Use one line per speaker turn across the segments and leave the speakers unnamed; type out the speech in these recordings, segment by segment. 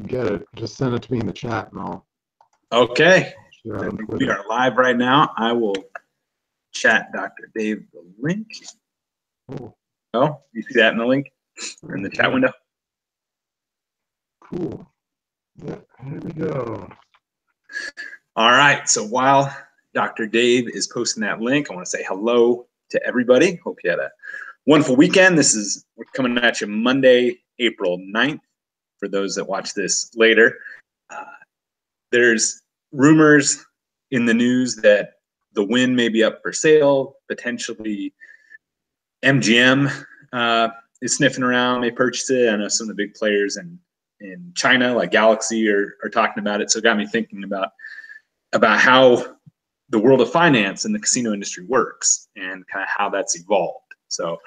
get it, just send it to me in the chat and I'll
Okay.
share it on
We
Twitter.
are live right now. I will chat Dr. Dave the link.
Cool.
Oh, you see that in the link in the chat window?
Cool. Yeah, here we go.
All right. So while Dr. Dave is posting that link, I want to say hello to everybody. Hope you had a wonderful weekend. We're coming at you Monday, April 9th. For those that watch this later, there's rumors in the news that the Wynn may be up for sale. Potentially MGM is sniffing around, may purchase it. I know some of the big players in China, like Galaxy, are talking about it. So it got me thinking about how the world of finance and the casino industry works and kind of how that's evolved. So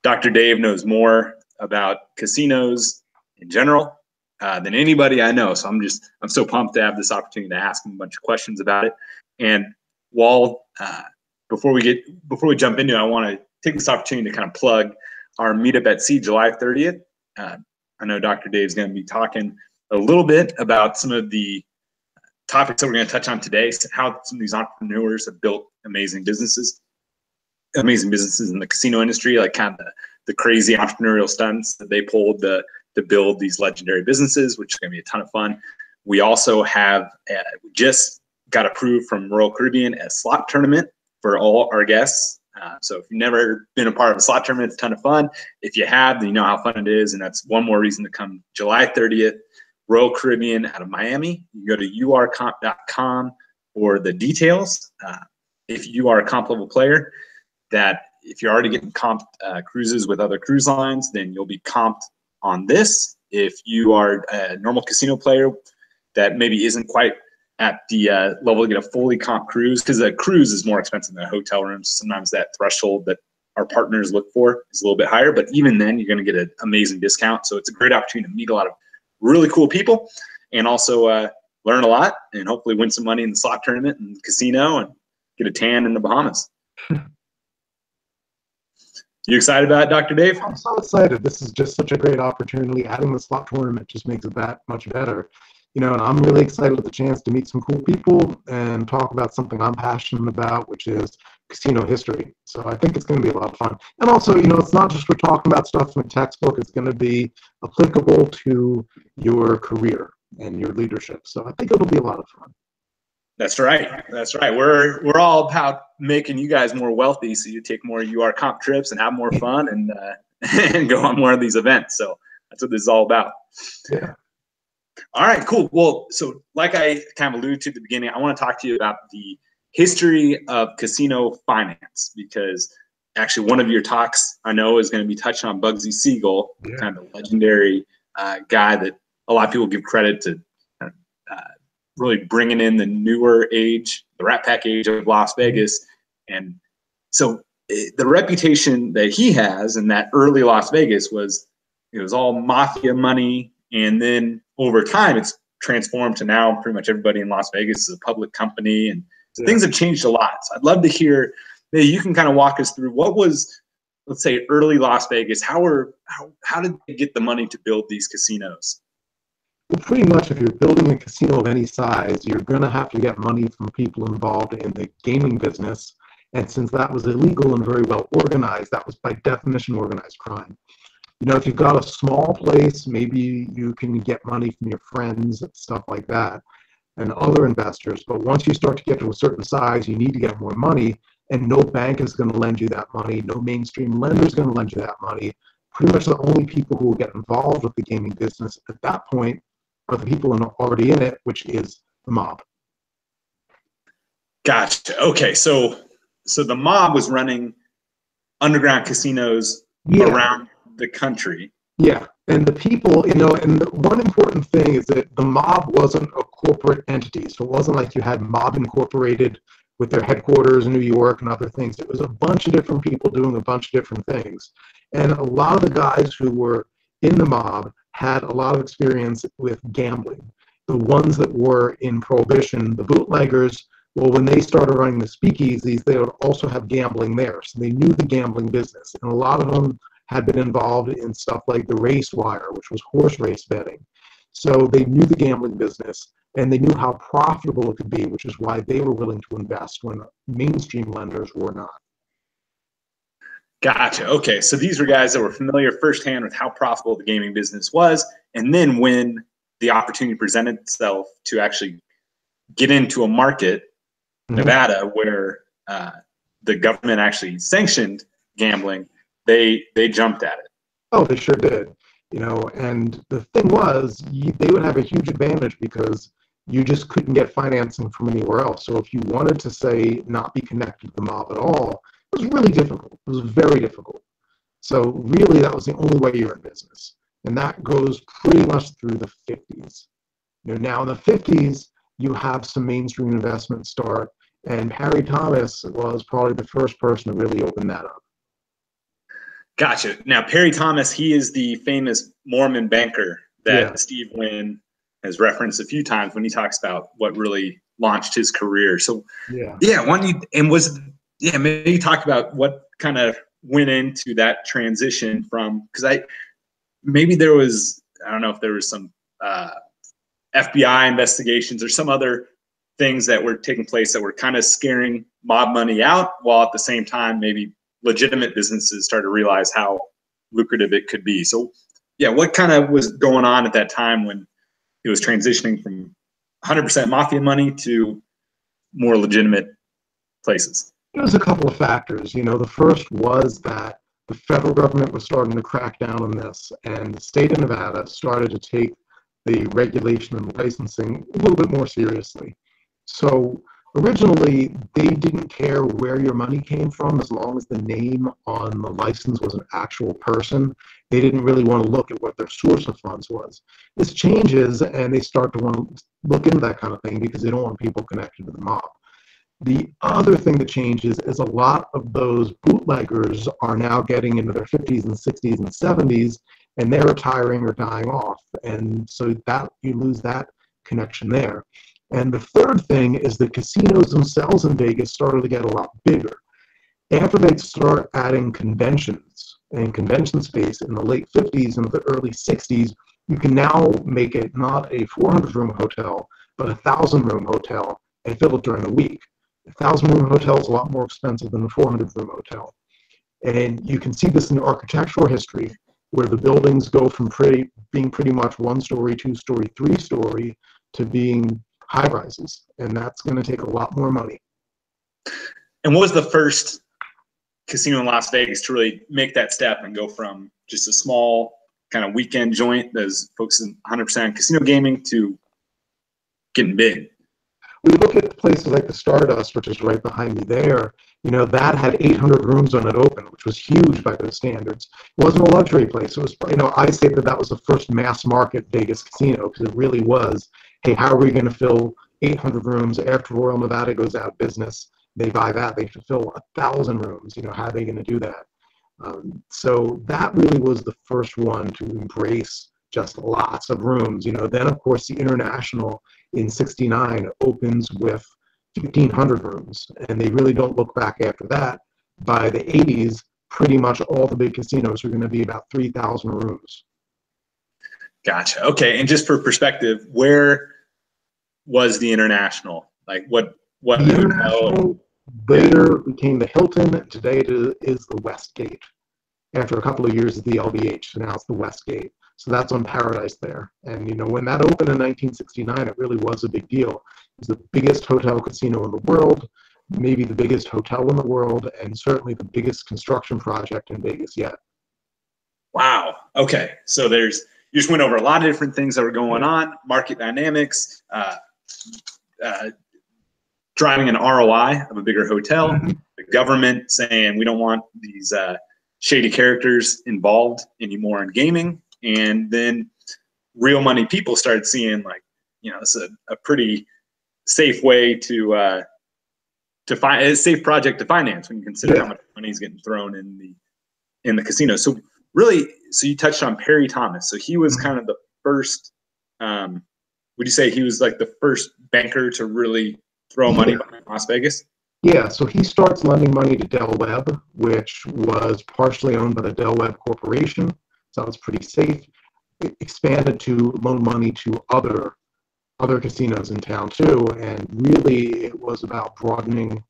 Dr. Dave knows more about casinos in general than anybody I know. So I'm so pumped to have this opportunity to ask him a bunch of questions about it. And while before we jump into it, I want to take this opportunity to kind of plug our meetup at Sea July 30th. I know Dr. Dave's going to be talking a little bit about some of the topics that we're going to touch on today, how some of these entrepreneurs have built amazing businesses in the casino industry, like kind of the crazy entrepreneurial stunts that they pulled to build these legendary businesses, which is going to be a ton of fun. We also have just got approved from Royal Caribbean a slot tournament for all our guests. So if you've never been a part of a slot tournament, it's a ton of fun. If you have, then you know how fun it is, and that's one more reason to come July 30th. Royal Caribbean out of Miami. You go to urcomp.com for the details. If you are a comp level player, that if you're already getting comped cruises with other cruise lines, then you'll be comped on this. If you are a normal casino player that maybe isn't quite at the level to get a fully comp cruise, because a cruise is more expensive than a hotel room. Sometimes that threshold that our partners look for is a little bit higher, but even then you're going to get an amazing discount. So it's a great opportunity to meet a lot of really cool people and also learn a lot and hopefully win some money in the slot tournament and casino and get a tan in the Bahamas. You excited about it, Dr. Dave?
I'm so excited. This is just such a great opportunity. Adding the slot tournament just makes it that much better. And I'm really excited with the chance to meet some cool people and talk about something I'm passionate about, which is casino history. So I think it's going to be a lot of fun. And also, it's not just we're talking about stuff from a textbook. It's going to be applicable to your career and your leadership. So I think it'll be a lot of fun.
That's right. That's right. We're all about making you guys more wealthy, so you take more UR comp trips and have more fun and and go on more of these events. So that's what this is all about.
Yeah.
All right, cool. Well, so like I kind of alluded to at the beginning, I want to talk to you about the history of casino finance, because actually one of your talks I know is going to be touching on Bugsy Siegel, kind of a legendary guy that a lot of people give credit to really bringing in the newer age, the Rat Pack age of Las Vegas. And so the reputation that he has in that early Las Vegas was it was all mafia money. And then over time, it's transformed to now pretty much everybody in Las Vegas is a public company. And so things have changed a lot. So I'd love to hear, maybe you can kind of walk us through what was, let's say, early Las Vegas. How did they get the money to build these casinos?
Well, pretty much if you're building a casino of any size, you're going to have to get money from people involved in the gaming business. And since that was illegal and very well organized, that was by definition organized crime. If you've got a small place, maybe you can get money from your friends and stuff like that and other investors. But once you start to get to a certain size, you need to get more money, and no bank is going to lend you that money. No mainstream lender is going to lend you that money. Pretty much the only people who will get involved with the gaming business at that point are the people who are already in it, which is the mob.
Gotcha. Okay, so the mob was running underground casinos around the country.
Yeah, and the people, and the one important thing is that the mob wasn't a corporate entity. So it wasn't like you had Mob Incorporated with their headquarters in New York and other things. It was a bunch of different people doing a bunch of different things. And a lot of the guys who were in the mob had a lot of experience with gambling. The ones that were in Prohibition, the bootleggers, well, when they started running the speakeasies, they would also have gambling there. So they knew the gambling business. And a lot of them had been involved in stuff like the race wire, which was horse race betting. So they knew the gambling business and they knew how profitable it could be, which is why they were willing to invest when mainstream lenders were not.
Gotcha. Okay. So these were guys that were familiar firsthand with how profitable the gaming business was. And then when the opportunity presented itself to actually get into a market, Nevada, where the government actually sanctioned gambling, they jumped at it.
Oh, they sure did. And the thing was, they would have a huge advantage because you just couldn't get financing from anywhere else. So if you wanted to, say, not be connected to the mob at all, it was really difficult. It was very difficult. So really, that was the only way you're in business. And that goes pretty much through the 50s. Now in the 50s, you have some mainstream investment start, and Harry Thomas was probably the first person to really open that up.
Gotcha. Now, Perry Thomas, he is the famous Mormon banker that Steve Wynn has referenced a few times when he talks about what really launched his career. So, maybe talk about what kind of went into that transition from, because maybe there was, I don't know if there was some FBI investigations or some other things that were taking place that were kind of scaring mob money out, while at the same time maybe legitimate businesses started to realize how lucrative it could be. So what kind of was going on at that time when it was transitioning from 100% mafia money to more legitimate places?
There was a couple of factors. The first was that the federal government was starting to crack down on this, and the state of Nevada started to take the regulation and licensing a little bit more seriously. So originally, they didn't care where your money came from as long as the name on the license was an actual person. They didn't really want to look at what their source of funds was. This changes, and they start to want to look into that kind of thing because they don't want people connected to the mob. The other thing that changes is a lot of those bootleggers are now getting into their 50s and 60s and 70s, and they're retiring or dying off. And so that you lose that connection there. And the third thing is the casinos themselves in Vegas started to get a lot bigger. After they start adding conventions and convention space in the late 50s and the early 60s, you can now make it not a 400-room hotel, but a 1,000-room hotel and fill it during the week. A 1,000-room hotel is a lot more expensive than a 400-room hotel. And you can see this in the architectural history, where the buildings go from being pretty much 1-story, 2-story, 3-story to being high rises. And that's going to take a lot more money.
And what was the first casino in Las Vegas to really make that step and go from just a small kind of weekend joint that's focusing 100% on casino gaming to getting big?
We look at places like the Stardust, which is right behind me there. That had 800 rooms on it open, which was huge by those standards. It wasn't a luxury place. It was, I say that was the first mass market Vegas casino, because it really was, hey, how are we going to fill 800 rooms after Royal Nevada goes out of business? They buy that. They should fill 1,000 rooms. How are they going to do that? So that really was the first one to embrace just lots of rooms. Then, of course, the International in '69 opens with 1,500 rooms, and they really don't look back after that. By the '80s, pretty much all the big casinos are going to be about 3,000 rooms.
Gotcha. Okay, and just for perspective, where was the International? Like what
the International later became the Hilton, and today it is the Westgate. After a couple of years at the LVH, so now it's the Westgate. So that's on Paradise there. And, when that opened in 1969, it really was a big deal. It was the biggest hotel casino in the world, maybe the biggest hotel in the world, and certainly the biggest construction project in Vegas yet.
Wow. Okay. So you just went over a lot of different things that were going on, market dynamics, driving an ROI of a bigger hotel, the government saying we don't want these shady characters involved anymore in gaming. And then real money people started seeing it's a pretty safe way to find a safe project to finance when you consider how much money is getting thrown in the casino. So you touched on Perry Thomas. So he was kind of the first, would you say he was like the first banker to really throw money behind Las Vegas?
Yeah, so he starts lending money to Del Webb, which was partially owned by the Del Webb Corporation. So it's pretty safe. expanded to loan money to other casinos in town too. And really, it was about broadening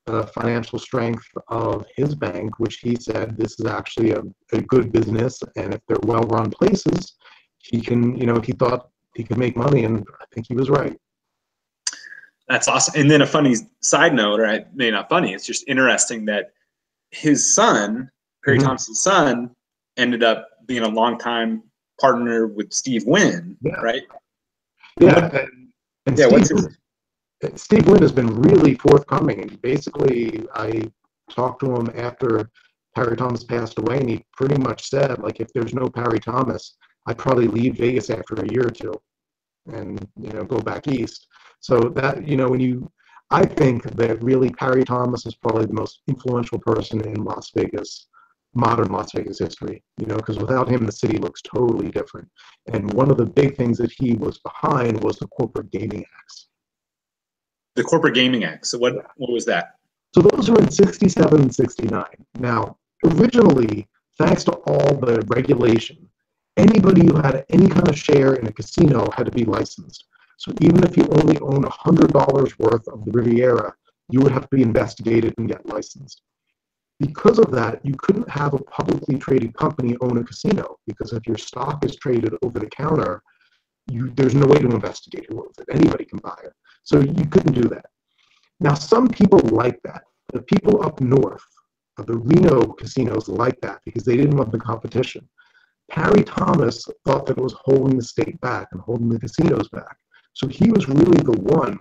the financial strength of his bank, which he said this is actually a good business, and if they're well-run places, he can, he thought he could make money, and I think he was right.
That's awesome. And then a funny side note, or maybe not funny, it's just interesting that his son, Perry Thompson's son, ended up being a longtime partner with Steve Wynn, right?
Yeah, and Steve Wynn has been really forthcoming. Basically, I talked to him after Perry Thomas passed away, and he pretty much said, like, if there's no Perry Thomas, I'd probably leave Vegas after a year or two and, go back east. So that, I think that really Perry Thomas is probably the most influential person in Las Vegas, modern Las Vegas history, because without him, the city looks totally different. And one of the big things that he was behind was the corporate gaming acts.
The corporate gaming act. So what was that?
So those were in 67 and 69. Now, originally, thanks to all the regulation, anybody who had any kind of share in a casino had to be licensed. So even if you only own $100 worth of the Riviera, you would have to be investigated and get licensed. Because of that, you couldn't have a publicly traded company own a casino, because if your stock is traded over the counter, there's no way to investigate who owns it. Anybody can buy it. So you couldn't do that. Now, some people like that. The people up north, the Reno casinos, like that because they didn't want the competition. Perry Thomas thought that it was holding the state back and holding the casinos back. So he was really the one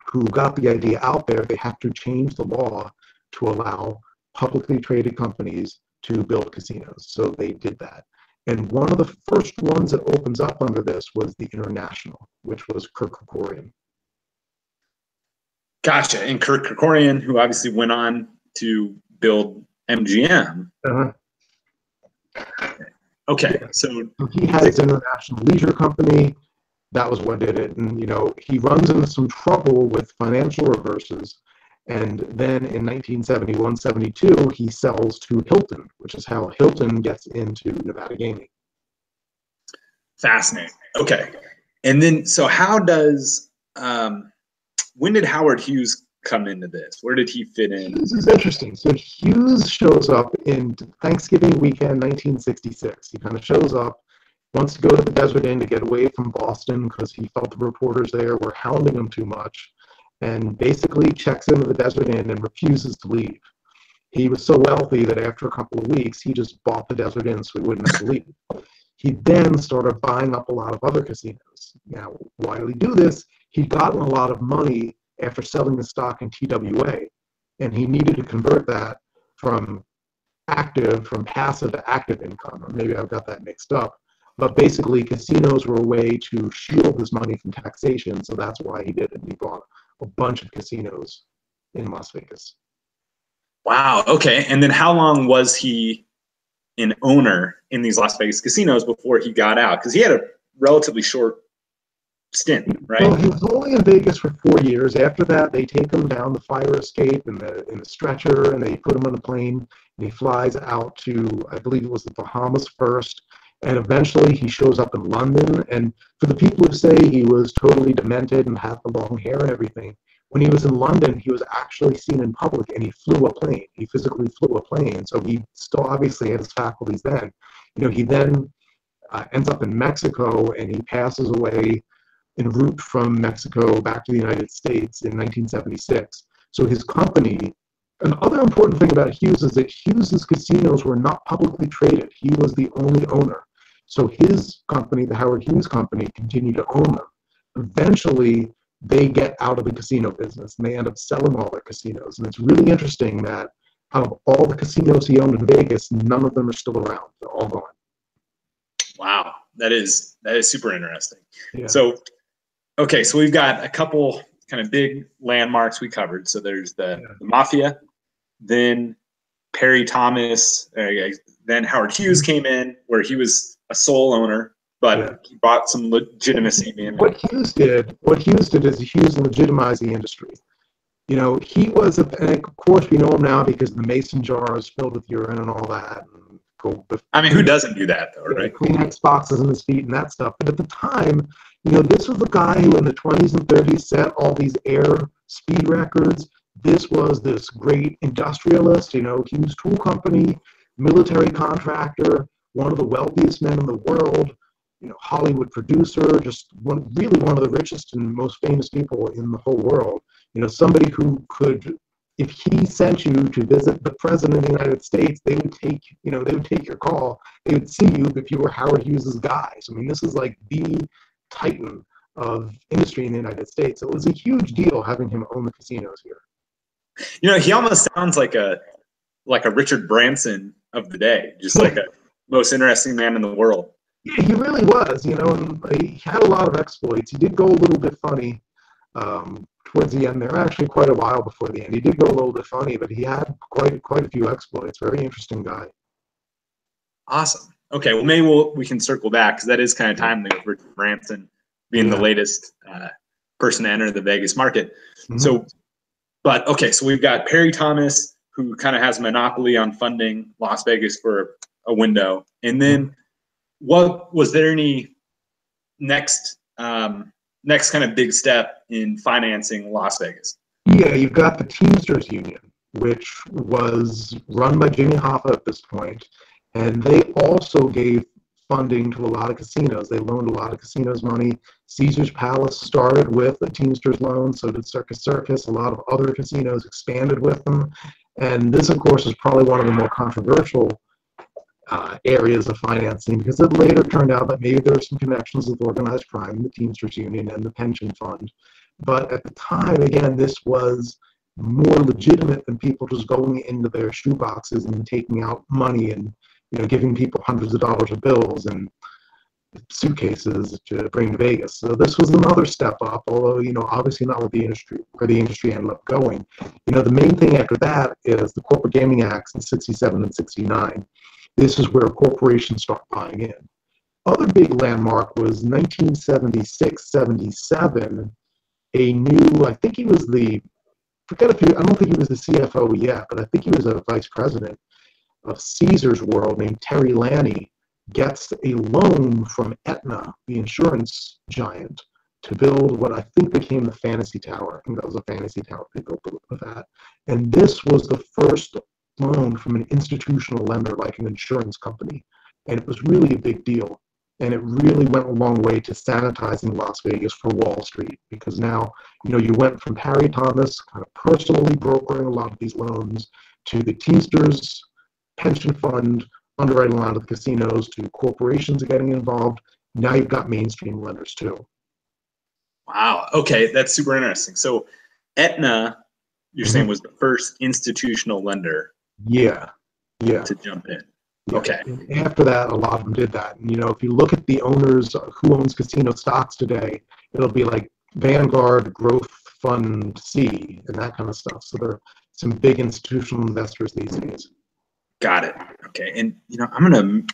who got the idea out there. They have to change the law to allow publicly traded companies to build casinos. So they did that. And one of the first ones that opens up under this was the International, which was Kirk Kerkorian.
Gotcha. And Kirk Kerkorian, who obviously went on to build MGM. Okay, so
he had his International Leisure Company. That was what did it. And, he runs into some trouble with financial reverses. And then in 1971-72, he sells to Hilton, which is how Hilton gets into Nevada gaming.
Fascinating. Okay. And then, so how does, when did Howard Hughes come into this? Where did he fit in?
This is interesting. So Hughes shows up in Thanksgiving weekend, 1966. He kind of shows up, wants to go to the Desert Inn to get away from Boston because he felt the reporters there were hounding him too much, and basically checks into the Desert Inn and refuses to leave. He was so wealthy that after a couple of weeks, he just bought the Desert Inn so he wouldn't have to leave. He then started buying up a lot of other casinos. Now, why did he do this? He'd gotten a lot of money after selling the stock in TWA, and he needed to convert that from passive to active income. Or maybe I've got that mixed up. But basically, casinos were a way to shield his money from taxation, so that's why he did it. He bought a bunch of casinos in Las Vegas.
Wow, okay. And then how long was he an owner in these Las Vegas casinos before he got out? Because he had a relatively short stint, right?
Well, he was only in Vegas for 4 years. After that, they take him down the fire escape in the stretcher, and they put him on a plane, and he flies out to, I believe it was the Bahamas first, and eventually he shows up in London. And for the people who say he was totally demented and had the long hair and everything, when he was in London, he was actually seen in public, and he flew a plane. He physically flew a plane, so he still obviously had his faculties then. He then ends up in Mexico, and he passes away en route from Mexico back to the United States in 1976. So his company, another important thing about Hughes is that Hughes's casinos were not publicly traded. He was the only owner. So his company, the Howard Hughes Company, continued to own them. Eventually, they get out of the casino business, and they end up selling all their casinos. And it's really interesting that out of all the casinos he owned in Vegas, none of them are still around. They're all gone.
Wow, that is super interesting.
Yeah.
So, okay, so we've got a couple kind of big landmarks we covered. So there's the Mafia, then Perry Thomas, then Howard Hughes came in, where he was a sole owner, but he brought some legitimacy in.
What Hughes did is Hughes legitimized the industry. He was, and of course we know him now because the mason jar is filled with urine and all that, and go with,
I mean, who doesn't do that though, right?
Kleenex boxes in his feet and that stuff. But at the time, this was the guy who in the 20s and 30s set all these air speed records. This was this great industrialist, huge tool company, military contractor, one of the wealthiest men in the world, Hollywood producer, just really one of the richest and most famous people in the whole world. Somebody who could, if he sent you to visit the president of the United States, they would take your call. They would see you if you were Howard Hughes's guy. So, this is like the titan of industry in the United States. So it was a huge deal having him own the casinos here.
He almost sounds like a Richard Branson of the day, just like a most interesting man in the world.
Yeah, he really was, and he had a lot of exploits. He did go a little bit funny towards the end there, actually quite a while before the end. He did go a little bit funny, but he had quite a few exploits. Very interesting guy.
Awesome. Okay, well, maybe we can circle back, because that is kind of timely with Richard Branson being the latest person to enter the Vegas market. Mm-hmm. So we've got Perry Thomas, who kind of has a monopoly on funding Las Vegas for a window. And then was there any next kind of big step in financing Las Vegas?
Yeah, you've got the Teamsters Union, which was run by Jimmy Hoffa at this point, and they also gave funding to a lot of casinos. They loaned a lot of casinos money. Caesar's Palace started with a Teamsters loan, so did Circus Circus. A lot of other casinos expanded with them. And this, of course, is probably one of the more controversial areas of financing, because it later turned out that maybe there were some connections with organized crime, the Teamsters Union, and the pension fund. But at the time, again, this was more legitimate than people just going into their shoeboxes and taking out money and giving people hundreds of dollars of bills and suitcases to bring to Vegas. So this was another step up, although, obviously not where the industry ended up going. The main thing after that is the Corporate Gaming Acts in 67 and 69. This is where corporations start buying in. Other big landmark was 1976-77, a new, I think he was I don't think he was the CFO yet, but I think he was a vice president of Caesar's World, named Terry Lanny, gets a loan from Aetna, the insurance giant, to build what I think became the Fantasy Tower. I think that was a Fantasy Tower they built with that. And this was the first loan from an institutional lender, like an insurance company. And it was really a big deal. And it really went a long way to sanitizing Las Vegas for Wall Street, because now, you went from Perry Thomas kind of personally brokering a lot of these loans to the Teamsters pension fund underwriting a lot of the casinos, to corporations getting involved. Now you've got mainstream lenders too.
Wow. Okay, that's super interesting. So Aetna, you're saying, was the first institutional lender to jump in. Yeah. Okay.
And after that, a lot of them did that. And, if you look at the owners who owns casino stocks today, it'll be like Vanguard, Growth Fund C, and that kind of stuff. So there are some big institutional investors these days.
Got it. Okay. And, I'm going to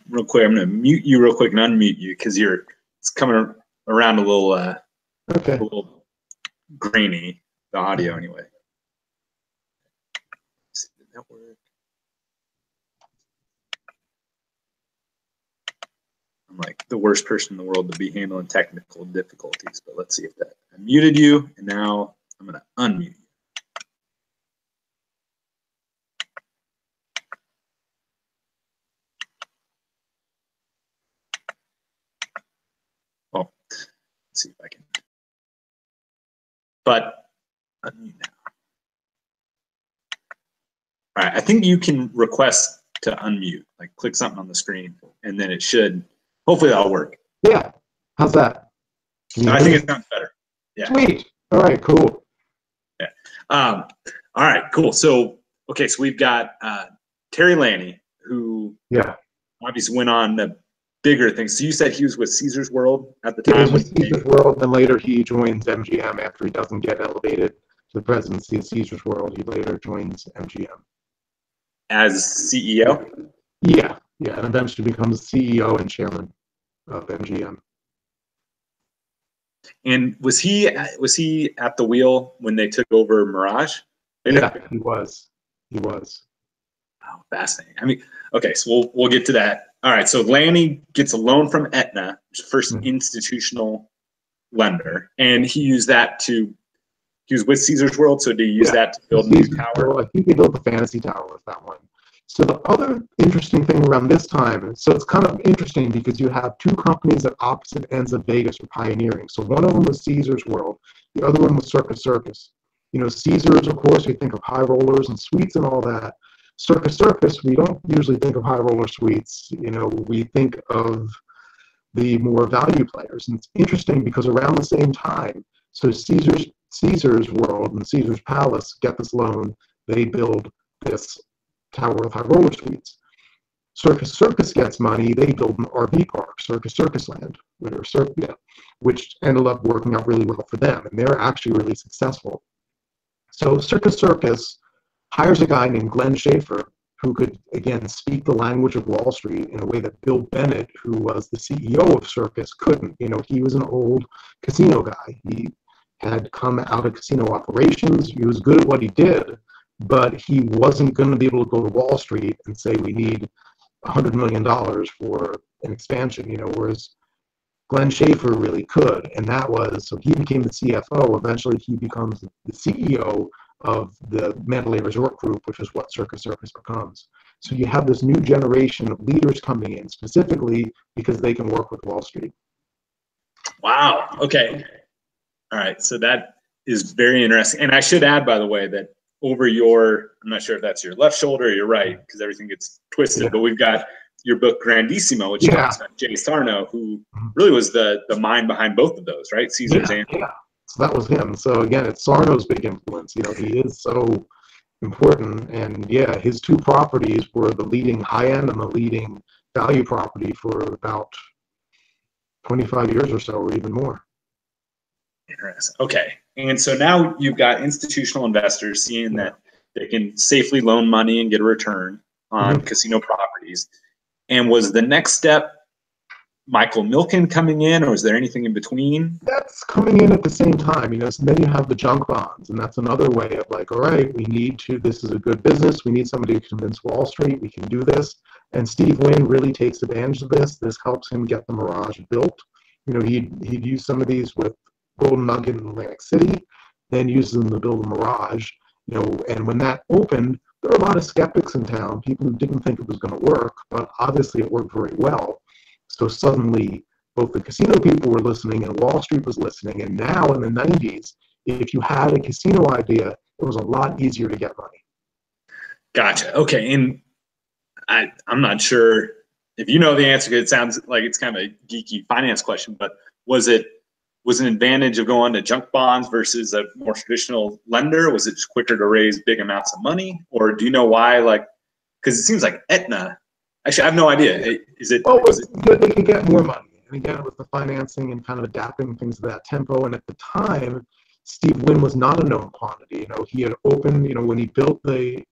mute you real quick and unmute you, because it's coming around a little, a little grainy, the audio anyway. Let's see, did that work? I'm like the worst person in the world to be handling technical difficulties, but let's see if that. I muted you, and now I'm going to unmute you. Well, let's see if I can. But unmute now. All right, I think you can request to unmute, like click something on the screen, and then it should. Hopefully that'll work.
Yeah. How's that?
I think it sounds better. Yeah.
Sweet. All right, cool.
Yeah. All right, cool. So, so we've got Terry Lanny, who obviously went on to bigger things. So you said he was with Caesar's World at the time?
He was with Caesar's World, then later he joins MGM after he doesn't get elevated to the presidency of Caesar's World. He later joins MGM.
As CEO?
Yeah, and eventually becomes CEO and chairman of MGM.
And was he at the wheel when they took over Mirage?
Yeah, he was.
Wow, fascinating. I mean, okay, so we'll get to that. All right, so Lanny gets a loan from Aetna, which is the first institutional lender, and he was with Caesar's World. So did he use that to build a new tower?
Well, I think they built the Fantasy Tower with that one. So the other interesting thing around this time, so it's kind of interesting because you have two companies at opposite ends of Vegas were pioneering. So one of them was Caesar's World, the other one was Circus Circus. You know, Caesar's, of course, we think of high rollers and suites and all that. Circus Circus, we don't usually think of high roller suites. You know, we think of the more value players. And it's interesting because around the same time, so Caesar's World and Caesar's Palace get this loan. They build this tower with high roller suites. Circus Circus gets money. They build an RV park, Circus Circus Land, which ended up working out really well for them. And they're actually really successful. So Circus Circus hires a guy named Glenn Schaefer, who could, again, speak the language of Wall Street in a way that Bill Bennett, who was the CEO of Circus, couldn't. You know, he was an old casino guy. He had come out of casino operations. He was good at what he did, but he wasn't going to be able to go to Wall Street and say, we need $100 million for an expansion, you know, whereas Glenn Schaefer really could. And that was, so he became the CFO. Eventually, he becomes the CEO of the Mandalay Resort Group, which is what Circus Circus becomes. So you have this new generation of leaders coming in specifically because they can work with Wall Street.
Wow. Okay. All right. So that is very interesting. And I should add, by the way, that over your, I'm not sure if that's your left shoulder or your right, because everything gets twisted, but we've got your book Grandissimo, which talks about Jay Sarno, who really was the mind behind both of those, right? Caesar's and
so that was him. So again, it's Sarno's big influence. You know, he is so important. And yeah, his two properties were the leading high-end and the leading value property for about 25 years or so, or even more.
Interesting. Okay. And so now you've got institutional investors seeing that they can safely loan money and get a return on casino properties. And was the next step Michael Milken coming in, or was there anything in between?
That's coming in at the same time, you know. So then you have the junk bonds, and that's another way of like, all right, we need to, this is a good business. We need somebody to convince Wall Street we can do this. And Steve Wynn really takes advantage of this. This helps him get the Mirage built. You know, he'd use some of these with Golden Nugget in Atlantic City, then uses them to build the Mirage. You know, and when that opened, there were a lot of skeptics in town, people who didn't think it was going to work, but obviously it worked very well. So suddenly, both the casino people were listening and Wall Street was listening. And now in the 90s, if you had a casino idea, it was a lot easier to get money.
Gotcha. Okay. And I'm not sure if you know the answer, because it sounds like it's kind of a geeky finance question, but was an advantage of going to junk bonds versus a more traditional lender? Was it just quicker to raise big amounts of money? Or do you know why? Like, because it seems like Aetna, actually, I have no idea. Is it?
Well, they can get more money. And again, with the financing and kind of adapting things to that tempo. And at the time, Steve Wynn was not a known quantity. You know, he had opened, you know, when he built the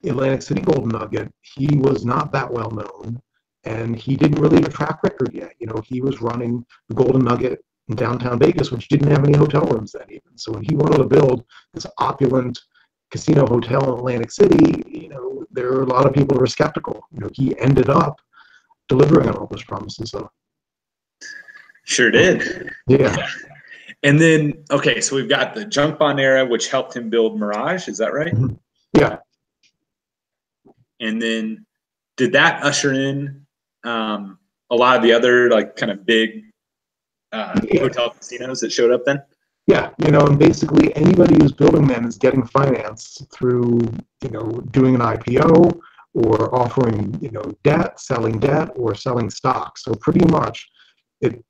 Atlantic City Golden Nugget, he was not that well known. And he didn't really have a track record yet. You know, he was running the Golden Nugget in downtown Vegas, which didn't have any hotel rooms then even. So when he wanted to build this opulent casino hotel in Atlantic City, you know, there were a lot of people who were skeptical. You know, he ended up delivering on all those promises. So
sure did.
Yeah.
And then, okay, so we've got the junk bond era, which helped him build Mirage. Is that right?
Mm-hmm. Yeah.
And then did that usher in a lot of the other like kind of big hotel casinos that showed up then?
Yeah, you know, and basically anybody who's building them is getting finance through, you know, doing an IPO or offering, you know, debt, or selling stocks. So pretty much the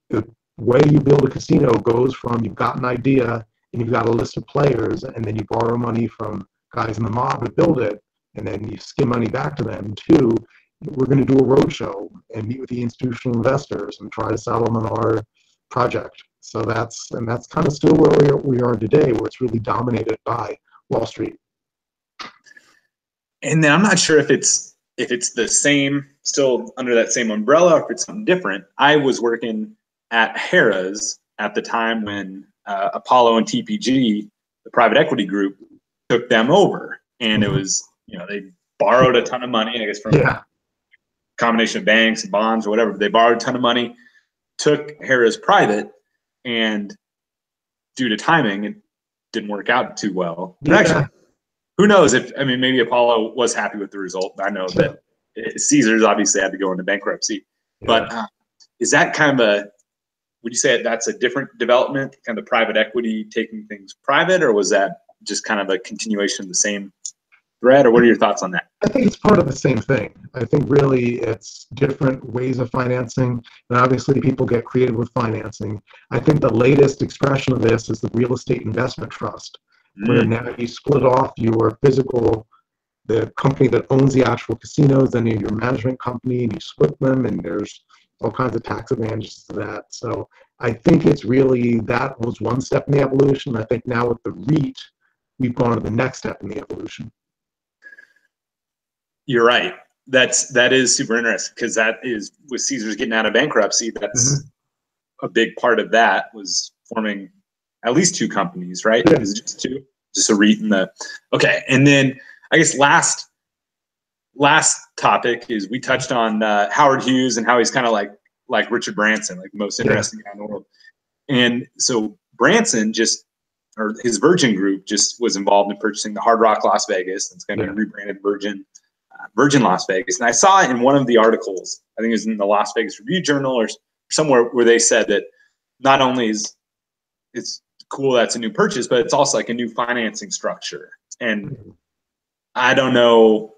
way you build a casino goes from you've got an idea and you've got a list of players, and then you borrow money from guys in the mob to build it, and then you skim money back to them. To, we're going to do a roadshow and meet with the institutional investors and try to sell them on our project. So that's kind of still where we are today, where it's really dominated by Wall Street.
And then I'm not sure if it's the same, still under that same umbrella, or if it's something different. I was working at Harrah's at the time when Apollo and TPG, the private equity group, took them over, and it was, you know, they borrowed a ton of money, I guess, from a combination of banks and bonds or whatever. They borrowed a ton of money, took Harrah's private, and due to timing, it didn't work out too well. But actually, who knows if, I mean, maybe Apollo was happy with the result. I know that Caesars obviously had to go into bankruptcy. But is that kind of a, would you say that's a different development, kind of private equity taking things private, or was that just kind of a continuation of the same thread, or what are your thoughts on that?
I think it's part of the same thing. I think really it's different ways of financing, and obviously people get creative with financing. I think the latest expression of this is the real estate investment trust, where now you split off your physical, the company that owns the actual casinos, then you have your management company, and you split them, and there's all kinds of tax advantages to that. So I think it's really, that was one step in the evolution. I think now with the REIT, we've gone to the next step in the evolution.
You're right. That is super interesting, because that is, with Caesars getting out of bankruptcy, that's a big part of that, was forming at least two companies, right? Is it just two? Just a REIT and the, okay. And then I guess last topic is, we touched on Howard Hughes and how he's kind of like Richard Branson, like the most interesting guy in the world. And so Branson or his Virgin Group just was involved in purchasing the Hard Rock Las Vegas. It's going to be rebranded Virgin Las Vegas. And I saw it in one of the articles, I think it was in the Las Vegas Review-Journal or somewhere, where they said that not only is it's cool that's a new purchase, but it's also like a new financing structure. And I don't know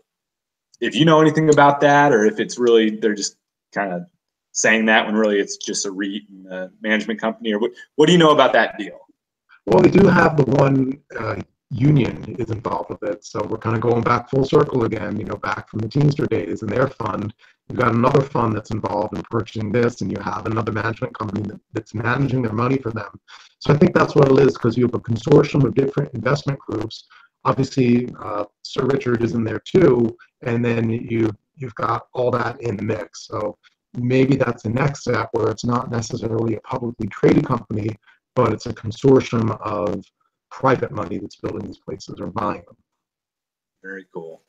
if you know anything about that, or if it's really, they're just kind of saying that when really it's just a REIT and a management company, or what do you know about that deal?
Well, we do have the one union is involved with it, so we're kind of going back full circle again, back from the Teamster days and their fund. You've got another fund that's involved in purchasing this, and you have another management company that's managing their money for them. So I think that's what it is, because you have a consortium of different investment groups. Obviously, Sir Richard is in there too, and then you've got all that in the mix. So maybe that's the next step, where it's not necessarily a publicly traded company, but it's a consortium of private money that's building these places or buying them.
Very cool.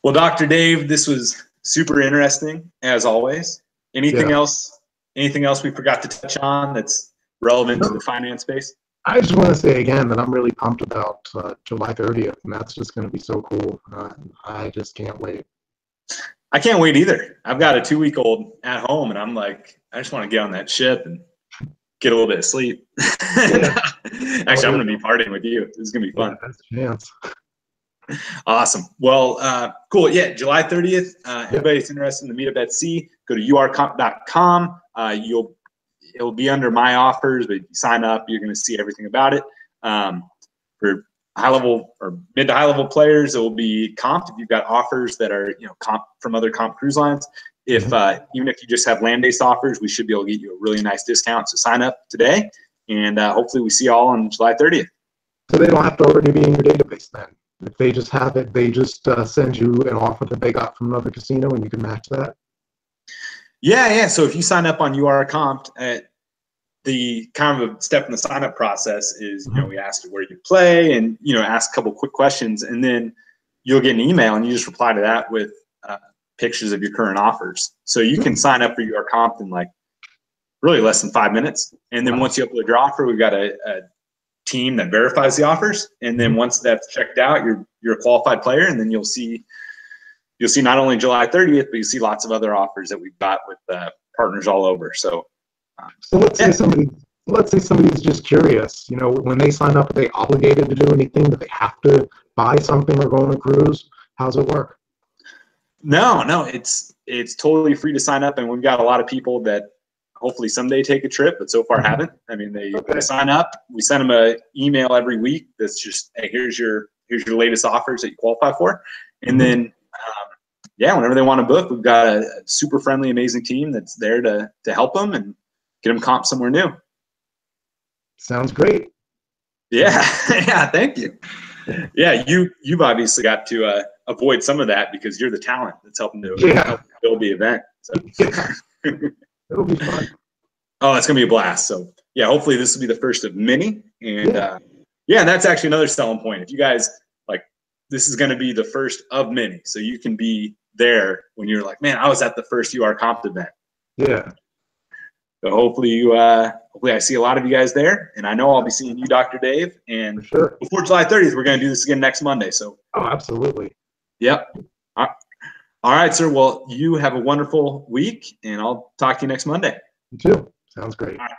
Well, Dr. Dave, this was super interesting, as always. Anything else we forgot to touch on that's relevant to the finance space?
I just want to say again that I'm really pumped about July 30th, and that's just going to be so cool. I just can't wait.
I can't wait either. I've got a 2-week-old at home, and I'm like, I just want to get on that ship and get a little bit of sleep. Actually, I'm going to be partying with you. This is going to be fun.
That's a chance.
Awesome. Well, cool. Yeah, July 30th. Everybody's interested in the meetup at sea, go to urcomp.com. It'll be under my offers, but if you sign up, you're going to see everything about it. For high level or mid to high level players, it will be comped if you've got offers that are comp from other comp cruise lines. If even if you just have land-based offers, we should be able to get you a really nice discount. So sign up today, and hopefully we see you all on July 30th.
So they don't have to already be in your database then. If they just have it, they just send you an offer that they got from another casino, and you can match that.
Yeah. So if you sign up on URComp, the kind of a step in the sign-up process is, we ask you where you play, and ask a couple quick questions, and then you'll get an email, and you just reply to that with pictures of your current offers. So you can sign up for URComp in like really less than 5 minutes, and then once you upload your offer, we've got a team that verifies the offers, and then once that's checked out, you're a qualified player, and then you'll see not only July 30th, but you see lots of other offers that we've got with partners all over. So
let's say somebody's just curious. When they sign up, are they obligated to do anything? Do they have to buy something or go on a cruise? How's it work?
No, it's totally free to sign up, and we've got a lot of people that hopefully someday take a trip, but so far haven't. I mean, they sign up. We send them an email every week that's just, hey, here's your latest offers that you qualify for, and then whenever they want to book, we've got a super friendly, amazing team that's there to help them and get them comp somewhere new.
Sounds great.
Yeah, thank you. Yeah, you've obviously got to avoid some of that because you're the talent that's helping to help build the event. So.
It'll be fun.
Oh, it's gonna be a blast. So yeah, hopefully this will be the first of many. And that's actually another selling point. If you guys this is going to be the first of many. So you can be there when you're like, man, I was at the first UR Comp event.
Yeah.
So hopefully hopefully I see a lot of you guys there, and I know I'll be seeing you, Dr. Dave. And
For sure.
before July 30th, we're going to do this again next Monday. So.
Oh, absolutely.
Yep. All right, sir. Well, you have a wonderful week, and I'll talk to you next Monday.
You too. Sounds great.
All right.